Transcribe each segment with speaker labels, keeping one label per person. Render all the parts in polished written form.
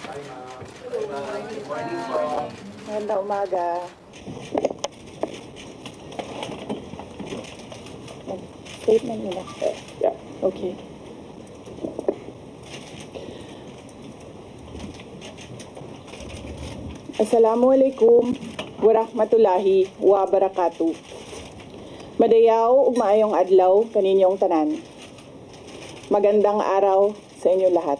Speaker 1: Good morning po.
Speaker 2: Magandang umaga. Statement nila.
Speaker 1: Yeah.
Speaker 2: Okay. Assalamualaikum warahmatullahi wabarakatuh. Madayaw ug maayong adlaw kaninyong tanan. Magandang araw sa inyo lahat.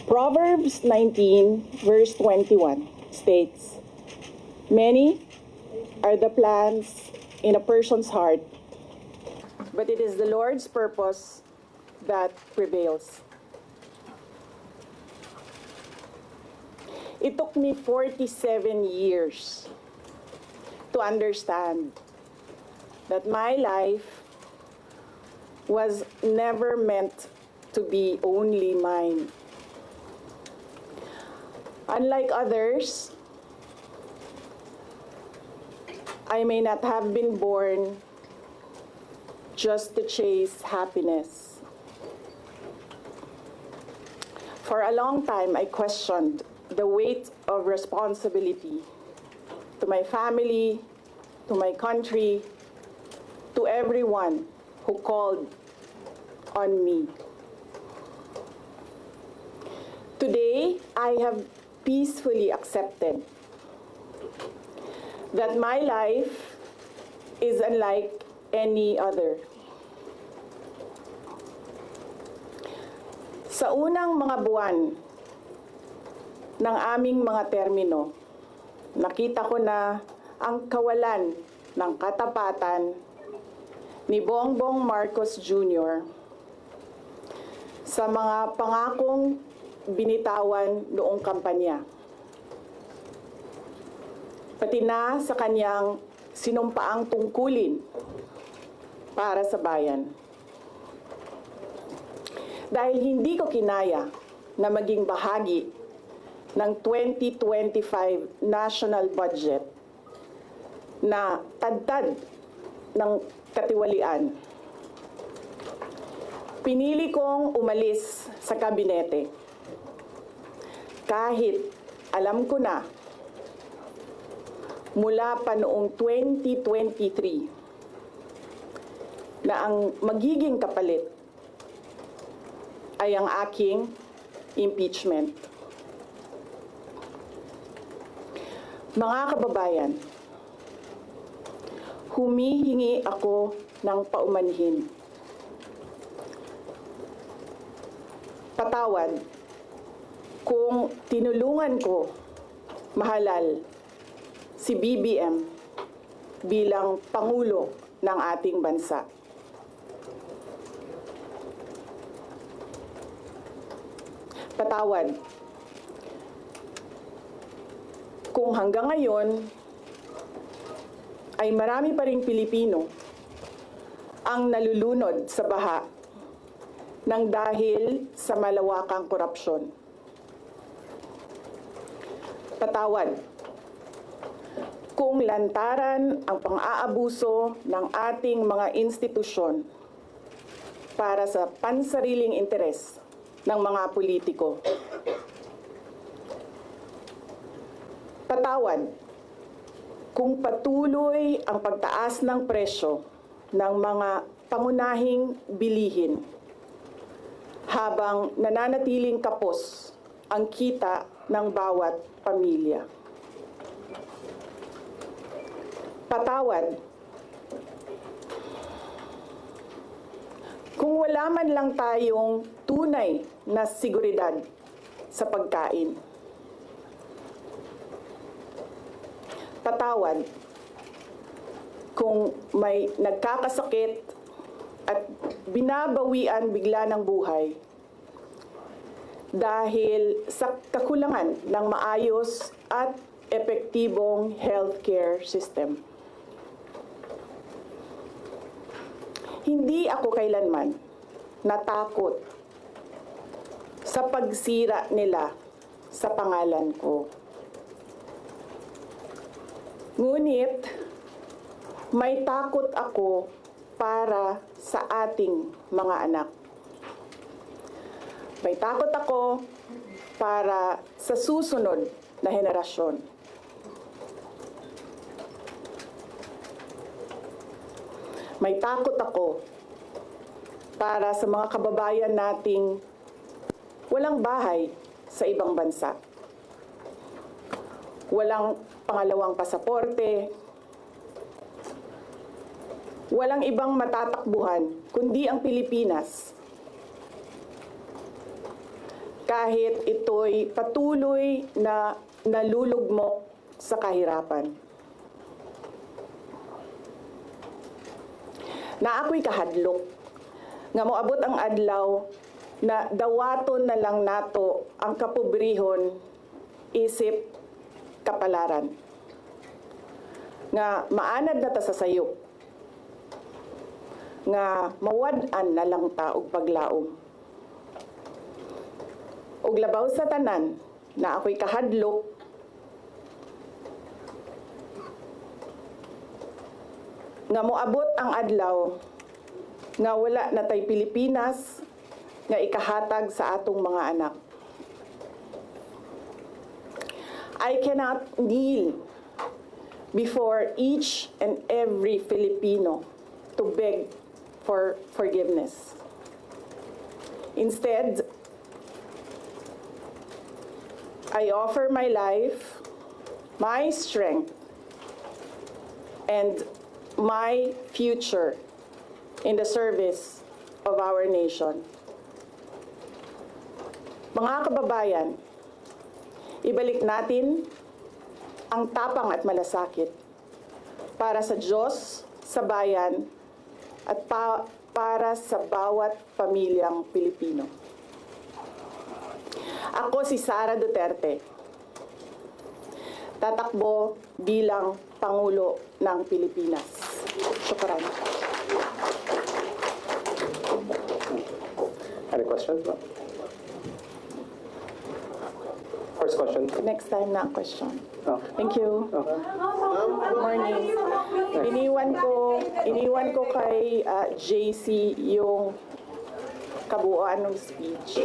Speaker 2: Proverbs 19 verse 21 states, "Many are the plans in a person's heart, but it is the Lord's purpose that prevails." It took me 47 years to understand that my life was never meant to be only mine. Unlike others, I may not have been born just to chase happiness. For a long time, I questioned the weight of responsibility to my family, to my country, to everyone who called on me. Today, I have peacefully accepted that my life is unlike any other. Sa unang mga buwan ng aming mga termino, nakita ko na ang kawalan ng katapatan ni Bongbong Marcos Jr. sa mga pangakong binitawan noong kampanya, pati na sa kanyang sinumpaang tungkulin para sa bayan. Dahil hindi ko kinaya na maging bahagi ng 2025 national budget na tadtad ng katiwalian, pinili kong umalis sa kabinete kahit alam ko na mula pa noong 2023 na ang magiging kapalit ay ang aking impeachment. Mga kababayan, humihingi ako ng paumanhin. Patawad kung tinulungan ko mahalal si BBM bilang Pangulo ng ating bansa. Patawad kung hanggang ngayon ay marami pa ring Pilipino ang nalulunod sa baha ng dahil sa malawakang korupsyon. Patawad kung lantaran ang pang-aabuso ng ating mga institusyon para sa pansariling interes ng mga politiko. Patawad kung patuloy ang pagtaas ng presyo ng mga pangunahing bilihin habang nananatiling kapos ang kita ng bawat pamilya. Patawad kung wala man lang tayong tunay na seguridad sa pagkain. Patawad kung may nagkakasakit at binabawian bigla ng buhay dahil sa kakulangan ng maayos at epektibong healthcare system. Hindi ako kailanman natakot sa pagsira nila sa pangalan ko. Ngunit, may takot ako para sa ating mga anak. May takot ako para sa susunod na henerasyon. May takot ako para sa mga kababayan nating walang bahay sa ibang bansa. Walang pangalawang pasaporte, walang ibang matatakbuhan kundi ang Pilipinas. Kahit ito'y patuloy na nalulugmok sa kahirapan. Na ako'y kahadlok, nga moabot ang adlaw na dawaton na lang nato ang kapobrihon isip kapalaran. Nga maanad na ta sa sayop, nga mawad-an na lang ta og paglaom. Og labaw sa tanan na ako'y kahadlok, nga moabot ang adlaw nga wala na tay Pilipinas nga ikahatag sa atong mga anak. I cannot kneel before each and every Filipino to beg for forgiveness. Instead, I offer my life, my strength, and my future in the service of our nation. Mga kababayan, ibalik natin ang tapang at malasakit para sa Diyos, sa bayan, at para sa bawat pamilyang Pilipino. Ako si Sara Duterte, tatakbo bilang Pangulo ng Pilipinas. Shukran.
Speaker 1: Any questions? First question.
Speaker 2: Next time na ang question.
Speaker 1: Oh.
Speaker 2: Thank you. Good morning. Iniwan ko kay JC yung kabuuan ng speech.